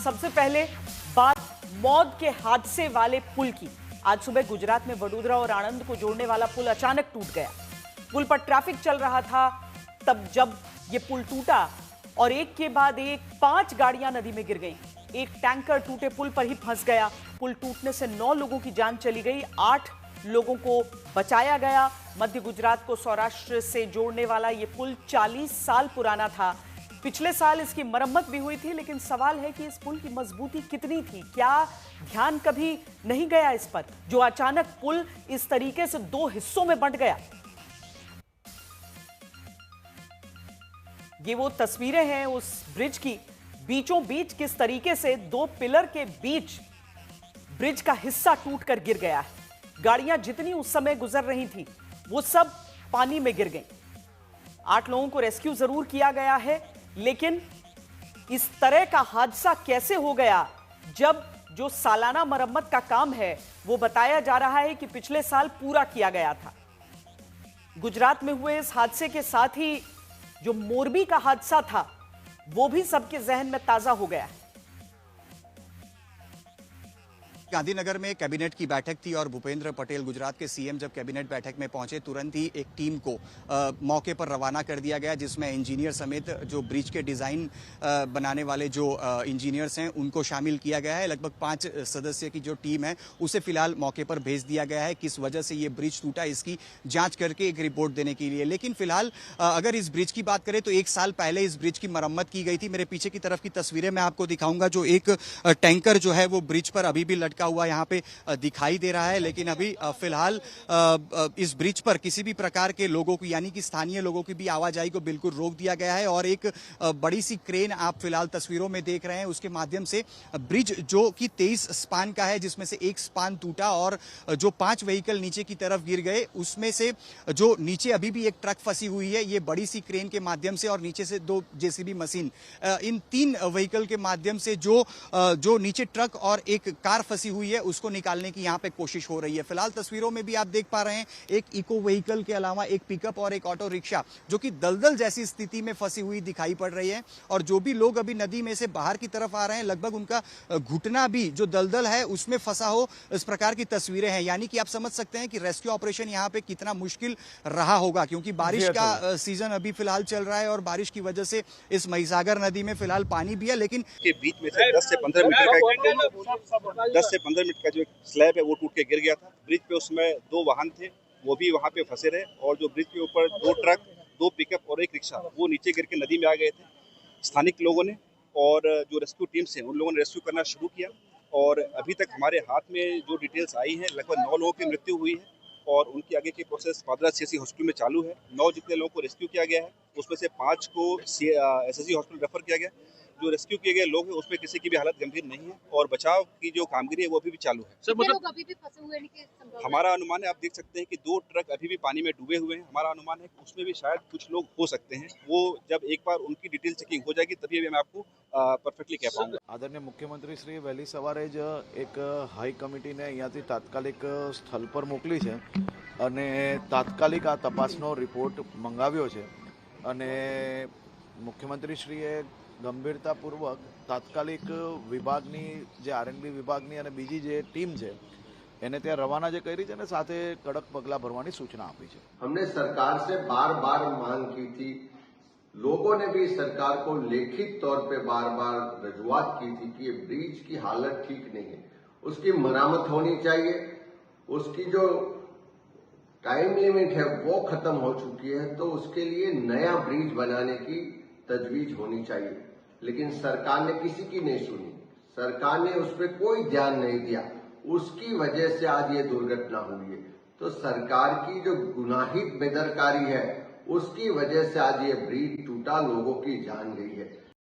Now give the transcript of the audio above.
सबसे पहले बात मौत के हादसे वाले पुल की। आज सुबह गुजरात में वडोदरा और आणंद को जोड़ने वाला पुल अचानक टूट गया। पुल पर ट्रैफिक चल रहा था तब जब ये पुल टूटा और एक के बाद एक 5 गाड़ियां नदी में गिर गईं। एक टैंकर टूटे पुल पर ही फंस गया। पुल टूटने से 9 लोगों की जान चली गई, 8 लोगों को बचाया गया। मध्य गुजरात को सौराष्ट्र से जोड़ने वाला ये पुल 40 साल पुराना था। पिछले साल इसकी मरम्मत भी हुई थी, लेकिन सवाल है कि इस पुल की मजबूती कितनी थी। क्या ध्यान कभी नहीं गया इस पर, जो अचानक पुल इस तरीके से 2 हिस्सों में बंट गया। ये वो तस्वीरें हैं उस ब्रिज की। बीचों बीच किस तरीके से 2 पिलर के बीच ब्रिज का हिस्सा टूटकर गिर गया है। गाड़ियां जितनी उस समय गुजर रही थी वो सब पानी में गिर गईं। 8 लोगों को रेस्क्यू जरूर किया गया है, लेकिन इस तरह का हादसा कैसे हो गया जब जो सालाना मरम्मत का काम है वो बताया जा रहा है कि पिछले साल पूरा किया गया था। गुजरात में हुए इस हादसे के साथ ही जो मोरबी का हादसा था वो भी सबके जहन में ताजा हो गया है। गांधीनगर में कैबिनेट की बैठक थी और भूपेंद्र पटेल गुजरात के सीएम जब कैबिनेट बैठक में पहुंचे तुरंत ही एक टीम को मौके पर रवाना कर दिया गया, जिसमें इंजीनियर समेत जो ब्रिज के डिजाइन बनाने वाले जो इंजीनियर्स हैं उनको शामिल किया गया है। लगभग 5 सदस्य की जो टीम है उसे फिलहाल मौके पर भेज दिया गया है। किस वजह से ये ब्रिज टूटा इसकी जांच करके एक रिपोर्ट देने के लिए। लेकिन फिलहाल अगर इस ब्रिज की बात करें तो 1 साल पहले इस ब्रिज की मरम्मत की गई थी। मेरे पीछे की तरफ की तस्वीरें मैं आपको दिखाऊंगा। जो एक टैंकर जो है वो ब्रिज पर अभी भी लटका हुआ यहाँ पे दिखाई दे रहा है, लेकिन अभी फिलहाल इस ब्रिज पर किसी भी प्रकार के लोगों की यानी कि स्थानीय लोगों की भी आवाजाही को बिल्कुल रोक दिया गया है। और एक बड़ी सी क्रेन आप फिलहाल तस्वीरों में देख रहे हैं, उसके माध्यम से ब्रिज जो कि 23 स्पान का है, जिसमें से एक स्पान टूटा और जो 5 व्हीकल नीचे की तरफ गिर गए, उसमें से जो नीचे अभी भी एक ट्रक फंसी हुई है, ये बड़ी सी क्रेन के माध्यम से और नीचे से 2 जेसीबी मशीन, इन 3 व्हीकल के माध्यम से जो नीचे ट्रक और एक कार फंसी हुई है उसको निकालने की यहां पे कोशिश हो रही है। फिलहाल तस्वीरों में भी आप देख पा रहे हैं एक इको व्हीकल के अलावा एक पिकअप और एक ऑटो रिक्शा जो कि दलदल जैसी स्थिति में फंसी हुई दिखाई पड़ रही है। और जो भी लोग अभी नदी में से बाहर की तरफ आ रहे हैं, लगभग उनका घुटना भी जो दलदल है उसमें फंसा हो, इस प्रकार की तस्वीरें हैं। यानी कि आप समझ सकते हैं कि रेस्क्यू ऑपरेशन यहां पे कितना मुश्किल रहा होगा, क्योंकि बारिश का सीजन अभी फिलहाल चल रहा है और बारिश की वजह से इस महिसागर नदी में फिलहाल पानी भी है। लेकिन के बीच में से 10 से 15 मीटर का जो स्लैब है वो टूट के गिर गया था। ब्रिज पे उसमें 2 वाहन थे, वो भी वहां पे फंसे रहे और जो ब्रिज के ऊपर 2 ट्रक, 2 पिकअप और एक रिक्शा वो नीचे गिर के नदी में आ गए थे। स्थानिक लोगों ने और जो रेस्क्यू टीम्स हैं उन लोगों ने रेस्क्यू करना शुरू किया और अभी तक हमारे हाथ में जो डिटेल्स आई हैं, लगभग 9 लोगों की मृत्यु हुई है और उनकी आगे की प्रोसेस पादरा सीएससी हॉस्पिटल में चालू है। 9 जितने लोगों को रेस्क्यू किया गया है उसमें से 5 को एसएससी हॉस्पिटल रेफर किया गया। जो रेस्क्यू किए गए लोग हैं उसमें किसी की भी हालत गंभीर नहीं है और बचाव की जो कामगिरी है वो अभी भी चालू है। सर, मतलब अभी भी फंसे हुए नहीं कि हमारा अनुमान है, आप देख सकते हैं कि 2 ट्रक अभी भी पानी में डूबे हुए हैं। हमारा अनुमान है कि उसमें भी शायद कुछ लोग हो सकते हैं। वो जब एक बार उनकी डिटेल चेकिंग हो जाएगी तभी मैं आपको परफेक्टली कह पाऊंगा। आदरणीय मुख्यमंत्री श्री वહેલી સવારે જ એક હાઈ કમિટીને અહીંયાથી તાત્કાલિક સ્થળ પર મોકલી છે અને તાત્કાલિક આ તપાસનો રિપોર્ટ મંગાવ્યો છે અને મુખ્યમંત્રીશ્રીએ ગંભીરતાપૂર્વક તાત્કાલિક વિભાગની જે આરએનબી વિભાગની અને બીજી જે ટીમ છે એને ત્યાં રવાના જે કરી છે ને સાથે કડક પગલાં ભરવાની सूचना આપી છે। हमने सरकार से बार बार मांग की थी, लोगों ने भी सरकार को लिखित तौर पे बार बार रजूआत की थी कि ये ब्रिज की हालत ठीक नहीं है, उसकी मरम्मत होनी चाहिए, उसकी जो टाइम लिमिट है वो खत्म हो चुकी है, तो उसके लिए नया ब्रिज बनाने की तजवीज होनी चाहिए। लेकिन सरकार ने किसी की नहीं सुनी, सरकार ने उस पर कोई ध्यान नहीं दिया, उसकी वजह से आज ये दुर्घटना हुई है। तो सरकार की जो गुनाहित बेदरकारी है उसकी वजह से आज ये ब्रिज टूटा, लोगों की जान गई है।